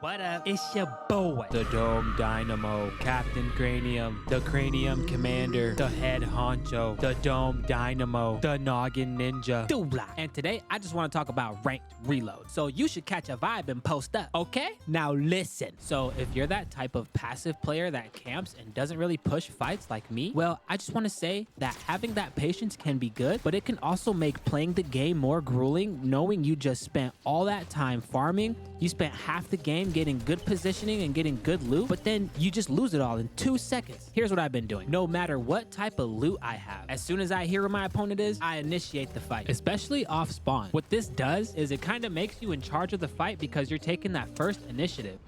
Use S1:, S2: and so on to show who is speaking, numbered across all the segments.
S1: What up? It's your boy, the Dome Dynamo, Captain Cranium, the Cranium Commander, the Head Honcho, the Dome Dynamo, the Noggin Ninja, Dula. And today, I just want to talk about ranked reload. So you should catch a vibe and post up, okay? Now listen. So if you're that type of passive player that camps and doesn't really push fights like me, well, I just want to say that having that patience can be good, but it can also make playing the game more grueling, knowing you just spent all that time farming, you spent half the game getting good positioning and getting good loot, but then you just lose it all in 2 seconds. Here's what I've been doing. No matter what type of loot I have, as soon as I hear where my opponent is, I initiate the fight, especially off spawn. What this does is it kind of makes you in charge of the fight because you're taking that first initiative.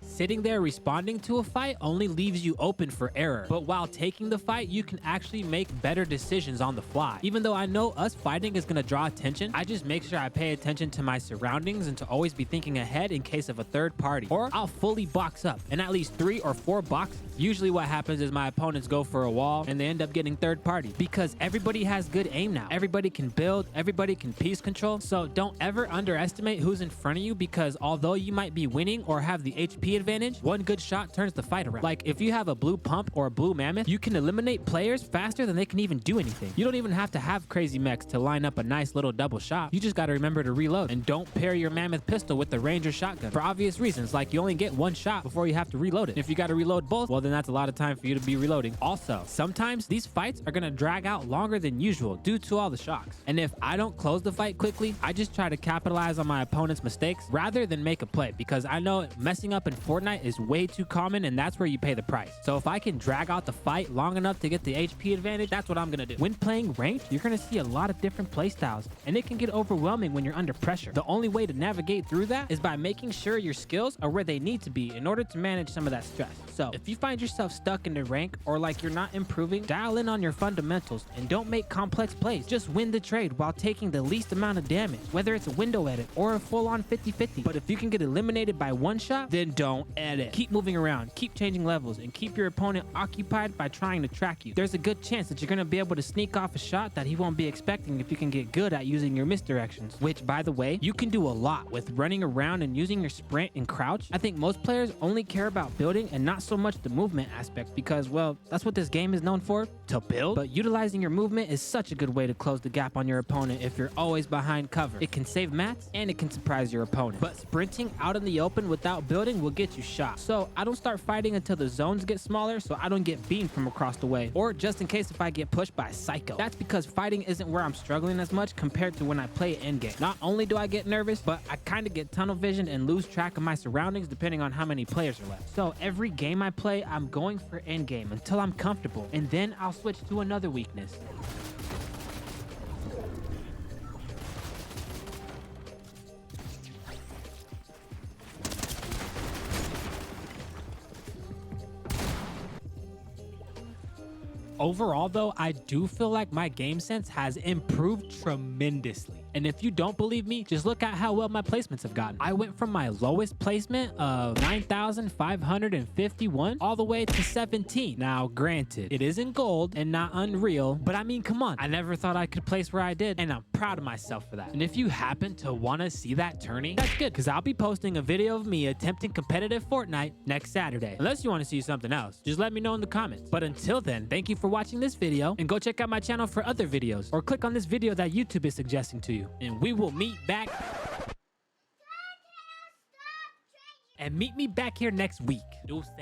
S1: Sitting there responding to a fight only leaves you open for error. But while taking the fight, you can actually make better decisions on the fly. Even though I know us fighting is going to draw attention, I just make sure I pay attention to my surroundings and to always be thinking ahead in case of a third party. Or I'll fully box up in at least 3 or 4 boxes. Usually what happens is my opponents go for a wall and they end up getting third party because everybody has good aim now. Everybody can build, everybody can piece control. So don't ever underestimate who's in front of you because although you might be winning or have the HP advantage, one good shot turns the fight around. Like if you have a blue pump or a blue mammoth, you can eliminate players faster than they can even do anything. You don't even have to have crazy mechs to line up a nice little double shot. You just got to remember to reload and don't pair your mammoth pistol with the ranger shotgun for obvious reasons. Like you only get 1 shot before you have to reload it. If you got to reload both, well then that's a lot of time for you to be reloading. Also, sometimes these fights are going to drag out longer than usual due to all the shocks. And if I don't close the fight quickly, I just try to capitalize on my opponent's mistakes rather than make a play because I know messing up in Fortnite is way too common and that's where you pay the price. So if I can drag out the fight long enough to get the HP advantage, that's what I'm gonna do. When playing ranked, you're gonna see a lot of different playstyles and it can get overwhelming when you're under pressure. The only way to navigate through that is by making sure your skills are where they need to be in order to manage some of that stress. So if you find yourself stuck in the rank or like you're not improving, dial in on your fundamentals and don't make complex plays. Just win the trade while taking the least amount of damage, whether it's a window edit or a full-on 50-50. But if you can get eliminated by 1 shot, then don't edit. Keep moving around, keep changing levels, and keep your opponent occupied by trying to track you. There's a good chance that you're going to be able to sneak off a shot that he won't be expecting if you can get good at using your misdirections, which, by the way, you can do a lot with running around and using your sprint and crouch. I think most players only care about building and not so much the movement aspect because, well, that's what this game is known for, to build. But utilizing your movement is such a good way to close the gap on your opponent if you're always behind cover. It can save mats and it can surprise your opponent. But sprinting out in the open without building will get you shot. So I don't start fighting until the zones get smaller so I don't get beamed from across the way, or just in case if I get pushed by a psycho. That's because fighting isn't where I'm struggling as much compared to when I play endgame. Not only do I get nervous, but I kind of get tunnel visioned and lose track of my surroundings depending on how many players are left. So every game I play, I'm going for endgame until I'm comfortable, and then I'll switch to another weakness. Overall though, I do feel like my game sense has improved tremendously. And if you don't believe me, just look at how well my placements have gotten. I went from my lowest placement of 9,551 all the way to 17. Now, granted, it isn't gold and not unreal, but I mean, come on. I never thought I could place where I did, and I'm proud of myself for that. And if you happen to want to see that tourney, that's good, because I'll be posting a video of me attempting competitive Fortnite next Saturday. Unless you want to see something else, just let me know in the comments. But until then, thank you for watching this video, and go check out my channel for other videos, or click on this video that YouTube is suggesting to you. And we will meet back and meet me back here next week. Deuces.